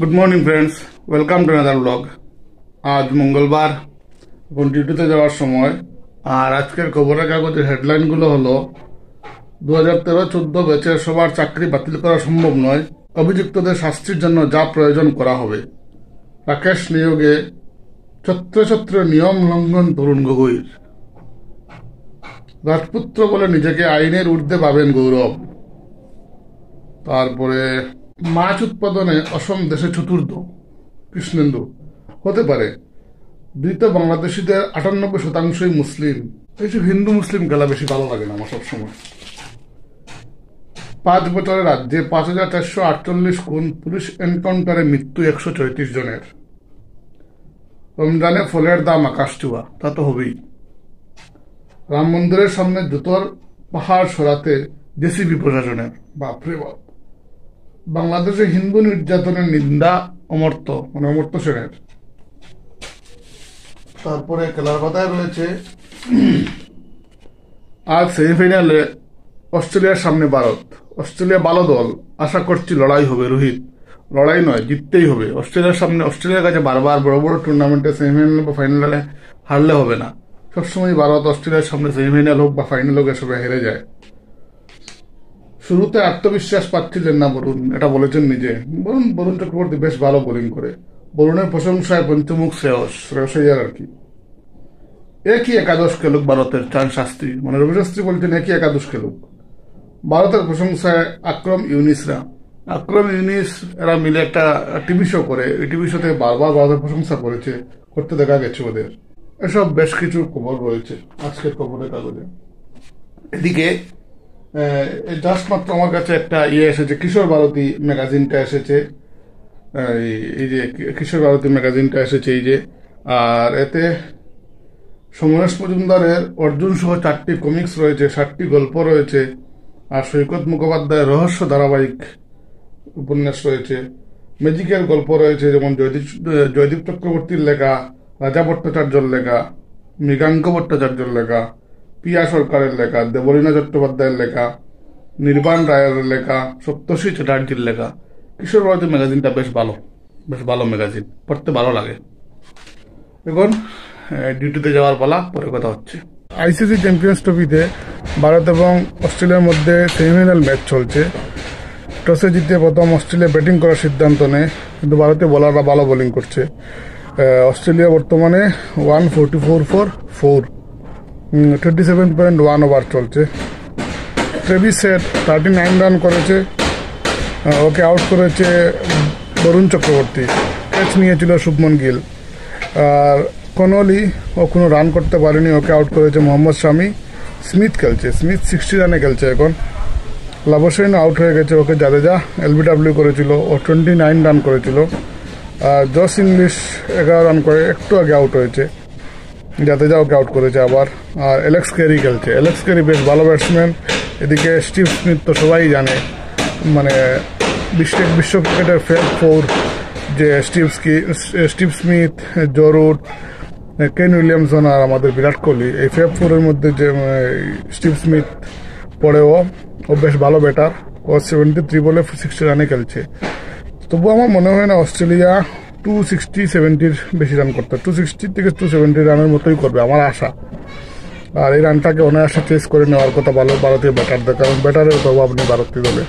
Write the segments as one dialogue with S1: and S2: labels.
S1: Good morning friends, welcome to another blog. আজ মঙ্গলবার, এখন ডিউটিতে যাওয়ার সময়। আর আজকের খবরের কাগজের হেডলাইনগুলো হলো 2013-14 ব্যাচের সবার চাকরি বাতিল করা সম্ভব নয়, অভিযুক্তদের শাস্তির জন্য যা প্রয়োজন করা হবে। রাকেশ নিয়োগে ছত্রে ছত্রে নিয়ম লঙ্ঘন তরুণ গগৈর। রাজপুত্র বলে নিজেকে আইনের ঊর্ধ্বে পাবেন গৌরব। তারপরে মাছ উৎপাদনে অসম দেশে চতুর্থ, কৃষ্ণেন্দু। হতে পারে, দ্বিতীয় বাংলাদেশিদের 98% মুসলিম। এইসব হিন্দু মুসলিম খেলা বেশি ভালো লাগে না আমার সবসময়। 5 বছরের রাজ্যে 5448 খুন, পুলিশ এনকাউন্টারে মৃত্যু 134 জনের। রমজানে ফলের দাম আকাশ ছোঁয়া, তা তো হবেই। রাম মন্দিরের সামনে জুতোর পাহাড় সরাতে জেসিবি প্রশাসনের। বাপরে বাপ। বাংলাদেশে হিন্দু নির্যাতনের নিন্দা অমর্ত্য সেনের। তারপরে খেলার কথায় রয়েছে আজ সেমিফাইনালে অস্ট্রেলিয়ার সামনে ভারত। অস্ট্রেলিয়া ভালো দল, আশা করছি লড়াই হবে। রোহিত, লড়াই নয়, জিততেই হবে। অস্ট্রেলিয়ার সামনে, অস্ট্রেলিয়ার কাছে বারবার বড় বড় টুর্নামেন্টে সেমিফাইনাল বা ফাইনালে হারলে হবে না। সবসময় ভারত অস্ট্রেলিয়ার সামনে সেমিফাইনাল হোক বা ফাইনাল হোক এসবে হেরে যায়। শুরুতে আত্মবিশ্বাস পাচ্ছিলেন না বরুণ, এটা বলেছেন নিজে। বরুণ চক্রবর্তী বেশ ভালো বোলিং করে। বরুণের প্রশংসায় পঞ্চমুখ শ্রেয়স আইয়ার আর কি। একই একাদশ খেলুক ভারতের, চান শাস্ত্রী, মানে রবি শাস্ত্রী বলছেন একই একাদশ খেলুক। ভারতের প্রশংসায় আকরম ইউনিসরা। আকরম ইউনিস এরা মিলে একটা টিভি শো করে, এই টিভি শোতে বারবার ভারতের প্রশংসা করতে দেখা গেছে ওদের। এসব বেশ কিছু খবর রয়েছে আজকের খবরের কাগজে। এদিকে জাস্ট মাত্র আমার কাছে একটা এসেছে, কিশোর ভারতী ম্যাগাজিনটা এসেছে। এই যে কিশোর ভারতী ম্যাগাজিনটা এসেছে এই যে। আর এতে সমরেশ মজুমদারের অর্জুন সহ 4টি কমিক্স রয়েছে, 7টি গল্প রয়েছে। আর সৈকত মুখোপাধ্যায়ের রহস্য ধারাবাহিক উপন্যাস রয়েছে। ম্যাজিকের গল্প রয়েছে, যেমন জয়দীপ চক্রবর্তীর লেখা, রাজা ভট্টাচার্যর লেখা, মৃগাঙ্ক ভট্টাচার্যর লেখা, পিয়া সরকারের লেখা, দেবলীনা চট্টোপাধ্যায়ের লেখা, নির্বাণ রায়ের লেখা, সপ্তর্ষি চ্যাটার্জির লেখা। কিশোর ভারতী ম্যাগাজিনটা বেশ ভালো ম্যাগাজিন, পড়তে ভালো লাগে। এখন ডিউটিতে যাওয়ার পালা, পরে কথা হচ্ছে। আইসিসি চ্যাম্পিয়ন্স ট্রফিতে ভারত এবং অস্ট্রেলিয়ার মধ্যে সেমিফাইনাল ম্যাচ চলছে। টসে জিতে প্রথম অস্ট্রেলিয়া ব্যাটিং করার সিদ্ধান্ত নেয়, কিন্তু ভারতীয় বোলাররা ভালো বোলিং করছে। অস্ট্রেলিয়া বর্তমানে 144 for 4, 27.1 ওভার চলছে। ট্রেভিস হেড 39 রান করেছে, ওকে আউট করেছে বরুণ চক্রবর্তী। ক্যাচ নিয়েছিল শুভমন গিল। আর কনলি ও কোনো রান করতে পারেনি, ওকে আউট করেছে মোহাম্মদ শামি। স্মিথ 60 রানে খেলছে এখন। লাভসেন আউট হয়ে গেছে, ওকে জাদেজা এলবিডব্লিউ করেছিল, ও 29 রান করেছিল। আর জস ইংলিশ 11 রান করে একটু আগে আউট হয়েছে, জাদেজা ওকে আউট করেছে আবার। আর অ্যালেক্স ক্যারি খেলছে। অ্যালেক্স ক্যারি বেশ ভালো ব্যাটসম্যান। এদিকে স্টিভ স্মিথ তো সবাই জানে, মানে বিশ্ব ক্রিকেটের ফেভ 4 যে Steve Smith, Joe Root, Kane Williamson আর আমাদের বিরাট কোহলি। এই ফেভ 4-এর মধ্যে যে স্টিভ স্মিথ পড়ে, ও বেশ ভালো ব্যাটার। ও 73 বলে 60 রানে খেলছে। তবু আমার মনে হয় না অস্ট্রেলিয়া 260-70 বেশি রান করতে, 260 থেকে 270 রানের মতোই করবে আমার আশা। আর এই রানটাকে অনায়াসে চেস করে নেওয়ার কথা ভারতীয় ব্যাটারদের, কারণ ব্যাটারের প্রভাব নেই ভারতীয় দলে।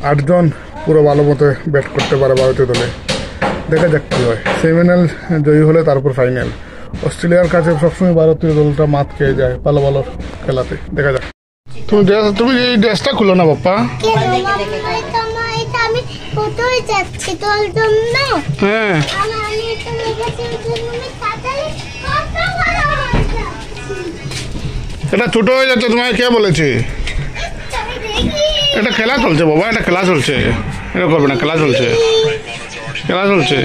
S1: 8 জন পুরো ভালো মতো ব্যাট করতে পারে ভারতীয় দলে। দেখা যাক কি হয়। সেমিফাইনাল জয়ী হলে তারপর ফাইনাল। অস্ট্রেলিয়ার কাছে সবসময় ভারতীয় দলটা মাত খেয়ে যায় ভালো খেলাতে। দেখা যাক। তুমি এই ড্রেসটা খুলো না বাপ্পা। হ্যাঁ, এটা ছোট হয়ে যাচ্ছে, তোমাকে কে বলেছে? এটা খেলা চলছে বাবা, এটা খেলা চলছে, এটা করবে না। খেলা চলছে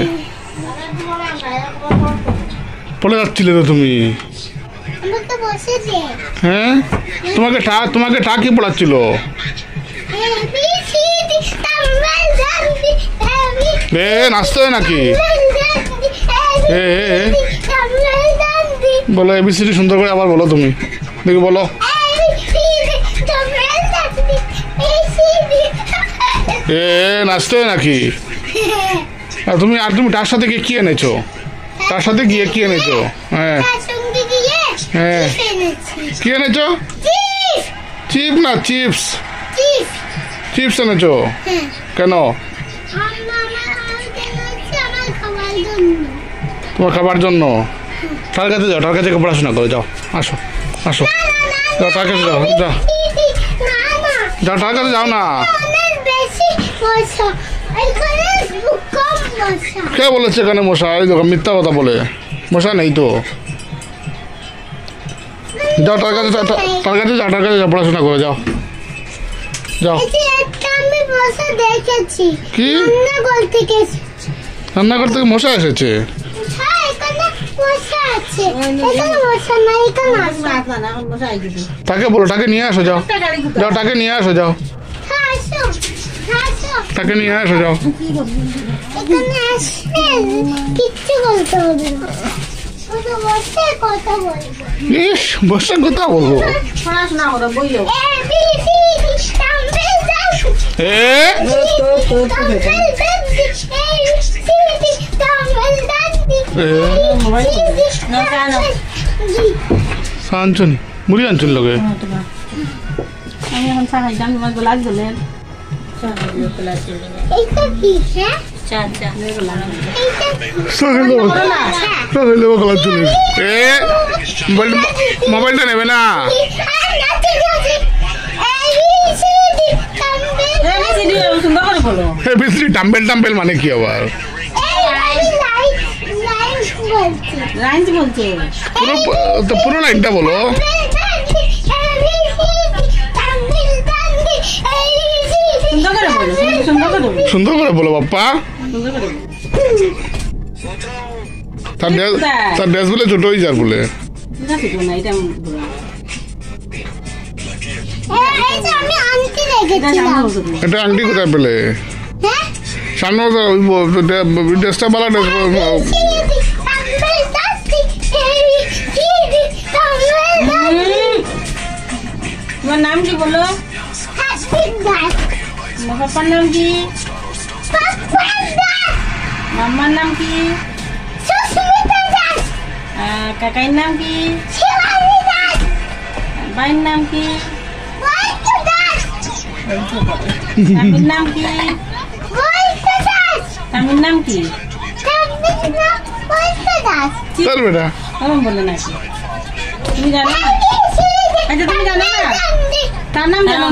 S1: পড়ে যাচ্ছিলে তো তুমি। হ্যাঁ, তোমাকে কি পড়াচ্ছিল? নাচতে হয় নাকি? বলো এবিসিডি সুন্দর করে আবার বলো তুমি, দেখি বলো। নাচতে হয় নাকি? আর তুমি তার সাথে গিয়ে কি এনেছো? তার সাথে গিয়ে কি এনেছো? হ্যাঁ হ্যাঁ, কি এনেছো? চিপ না চিপস, চিপস এনেছো কেন? তোমার খাবার জন্য? তার কাছে যাও, তার কাছে পড়াশোনা করো, যাও, আসো আসো, যাও তার কাছে যাও, যাও যাও, তার কাছে যাও না। কে বলেছে এখানে মশা? এই দেখো মিথ্যা কথা বলে, মশা নেই তো। যাও তার কাছে, তার কাছে যাও, তার কাছে যাও, পড়াশোনা করো, যাও যাও। কি রান্নাঘর থেকে মশা এসেছে? তাকে বলো, তাকে নিয়ে আসো, যাও যাও, তাকে নিয়ে আসো, যাও তাকে নিয়ে আসো, যাও।
S2: কিচ্ছু বলতে হবে না, কথা বলবো।
S1: ইস, বসে কথা বলবো।
S2: পড়াশোনা করো, বইও।
S1: আনছনি মুড়ি আনছুন লগে।
S2: আমি এখন চা খাইতাম, তোমার গোলাপ জলের
S1: মোবাইলটা নেবে না? টাম্বেল টাম্বেল মানে কি আবার? পুরো লাইনটা বলো। সুন্দর করে বলো বাপ্পা। তার ড্রেস বলে ছোট হয়ে যার বলে। এটা আন্টি কোথায় পেলে? সামনে ড্রেসটা বালা ড্রেস।
S2: তোমার নাম কি বলো? পাপার নাম কি? মাম্মার নাম কি? কাকাইর নাম কি? ভাইয়ের নাম কি? স্বামীর নাম কি? স্বামীর নাম কি? বলে না, তুমি জানো না? আচ্ছা তুমি জানো না তার নাম জানো?